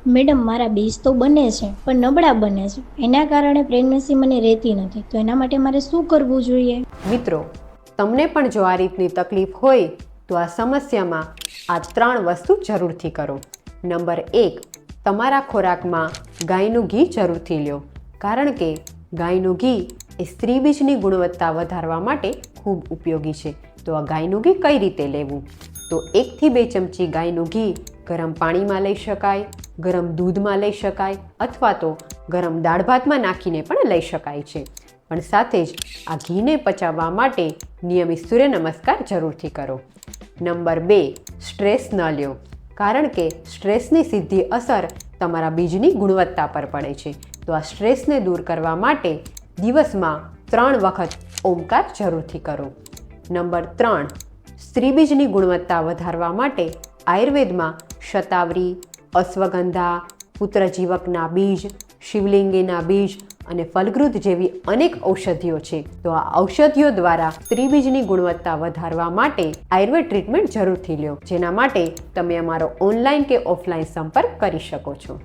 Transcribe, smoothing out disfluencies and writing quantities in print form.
Madam, મારા બીજ તો બને છે પણ નબળા બને છે. એના કારણે પ્રેગ્નન્સી મને રહેતી નથી. તો એના માટે મારે શું કરવું જોઈએ? મિત્રો, તમને પણ જો આ રીતની તકલીફ હોય તો આ સમસ્યામાં આ 3 વસ્તુ જરૂરથી કરો. નંબર 1, તમારા ખોરાકમાં ગાયનું ઘી જરૂરથી લો, કારણ કે ગાયનું ઘી એ સ્ત્રી બીજની ગુણવત્તા વધારવા માટે ખૂબ ઉપયોગી છે. તો આ ગાયનું ઘી કઈ રીતે લેવું? તો 1 થી 2 ચમચી ગાયનું ઘી ગરમ પાણીમાં લઈ શકાય, ગરમ દૂધમાં લઈ શકાય, અથવા તો ગરમ દાળ ભાતમાં નાખીને પણ લઈ શકાય છે. પણ સાથે જ આ ઘીને પચાવવા માટે નિયમિત સૂર્ય નમસ્કાર જરૂરથી કરો. નંબર 2, સ્ટ્રેસ ન લ્યો, કારણ કે સ્ટ્રેસની સીધી અસર તમારા બીજની ગુણવત્તા પર પડે છે. તો આ સ્ટ્રેસને દૂર કરવા માટે દિવસમાં 3 વખત ઓમકાર જરૂરથી કરો. નંબર 3, સ્ત્રી બીજની ગુણવત્તા વધારવા માટે આયુર્વેદમાં શતાવરી, અશ્વગંધા, પુત્રજીવકના બીજ, શિવલિંગીના બીજ અને ફલગ્રુધ જેવી અનેક ઔષધિઓ છે. તો આ ઔષધિઓ દ્વારા સ્ત્રી બીજની ગુણવત્તા વધારવા માટે આયુર્વેદ ટ્રીટમેન્ટ જરૂરથી લો, જેના માટે તમે અમારો ઓનલાઈન કે ઓફલાઈન સંપર્ક કરી શકો છો.